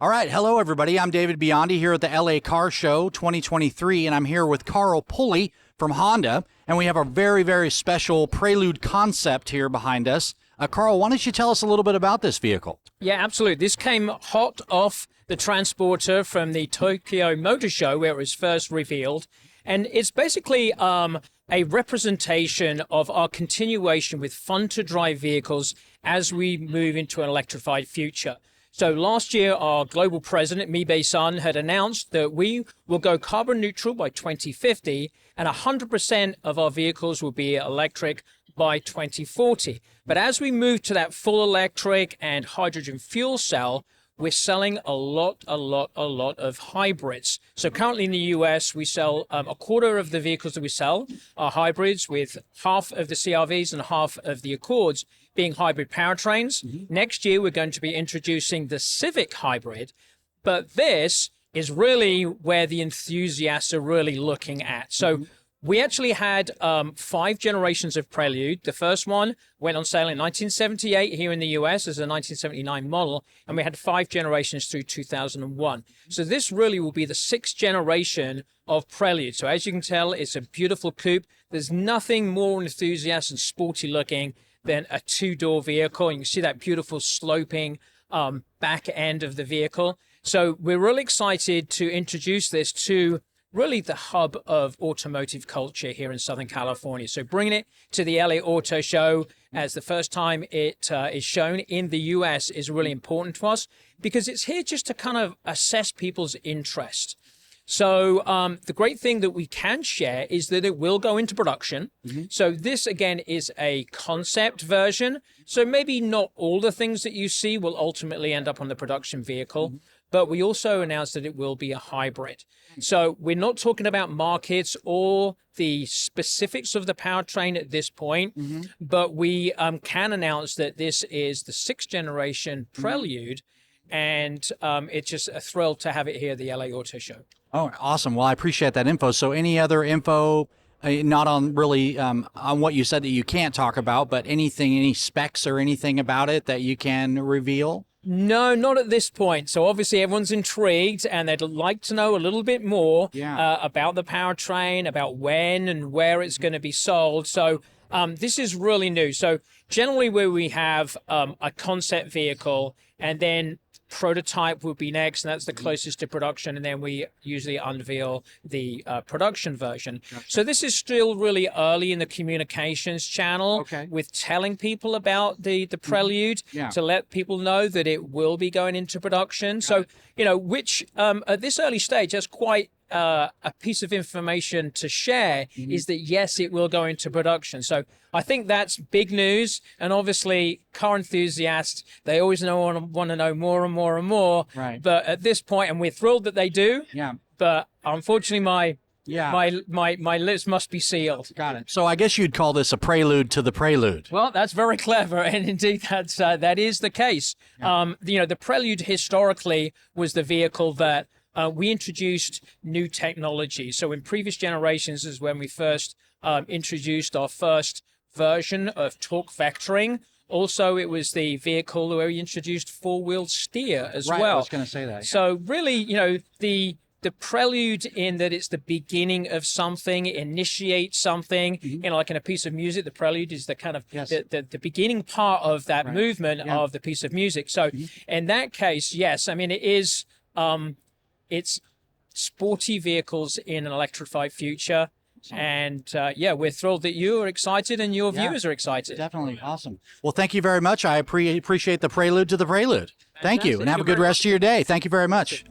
All right. Hello, everybody. I'm David Biondi here at the LA Car Show 2023, and I'm here with Carl Pulley from Honda, and we have a very, very special Prelude Concept here behind us. Carl, why don't you tell us a little bit about this vehicle? Yeah, absolutely. This came hot off the transporter from the Tokyo Motor Show where it was first revealed, and it's basically a representation of our continuation with fun-to-drive vehicles as we move into an electrified future. So last year, our global president, Mibe-san, had announced that we will go carbon neutral by 2050 and 100% of our vehicles will be electric by 2040. But as we move to that full electric and hydrogen fuel cell, we're selling a lot of hybrids. So currently in the US, we sell a quarter of the vehicles that we sell are hybrids, with half of the CRVs and half of the Accords being hybrid powertrains. Mm-hmm. Next year, we're going to be introducing the Civic hybrid, but this is really where the enthusiasts are really looking at. So we actually had 5 generations of Prelude. The first one went on sale in 1978 here in the US as a 1979 model, and we had 5 generations through 2001. So this really will be the 6th generation of Prelude. So as you can tell, it's a beautiful coupe. There's nothing more enthusiastic and sporty looking than a 2-door vehicle. You can see that beautiful sloping back end of the vehicle. So we're really excited to introduce this to really the hub of automotive culture here in Southern California. So bringing it to the LA Auto Show as the first time it is shown in the US is really important to us, because it's here just to kind of assess people's interest. So the great thing that we can share is that it will go into production. Mm-hmm. So this, again, is a concept version. So maybe not all the things that you see will ultimately end up on the production vehicle. Mm-hmm. But we also announced that it will be a hybrid. So we're not talking about markets or the specifics of the powertrain at this point, but we can announce that this is the 6th generation Prelude, and it's just a thrill to have it here at the LA Auto Show. Oh, awesome. Well, I appreciate that info. So any other info, not on really on what you said that you can't talk about, but anything, any specs or anything about it that you can reveal? No, not at this point. So obviously everyone's intrigued and they'd like to know a little bit more about the powertrain, about when and where it's going to be sold. So this is really new. So generally where we have a concept vehicle and then prototype will be next, and that's the closest to production, and then we usually unveil the production version. Gotcha. So this is still really early in the communications channel with telling people about the Prelude to let people know that it will be going into production. So, you know, which at this early stage has quite a piece of information to share is that, yes, it will go into production. So I think that's big news. And obviously, car enthusiasts, they always want to know more and more and more. Right. But at this point, and we're thrilled that they do. Yeah. But unfortunately, my lips must be sealed. Got it. So I guess you'd call this a prelude to the prelude. Well, that's very clever, and indeed that is the case. Yeah. You know, the Prelude historically was the vehicle that we introduced new technology. So in previous generations is when we first introduced our first version of torque vectoring. Also, it was the vehicle where we introduced 4-wheel steer as well. I was going to say that. Yeah. So really, you know, the Prelude, in that it's the beginning of something, it initiates something. You know, like in a piece of music, the Prelude is the kind of the beginning part of that movement of the piece of music. So in that case, yes, I mean, it is... it's sporty vehicles in an electrified future. And we're thrilled that you are excited and your viewers are excited. Definitely. Awesome. Well, thank you very much. I appreciate the prelude to the prelude. Thank you, and have a good rest of your day. Thank you very much.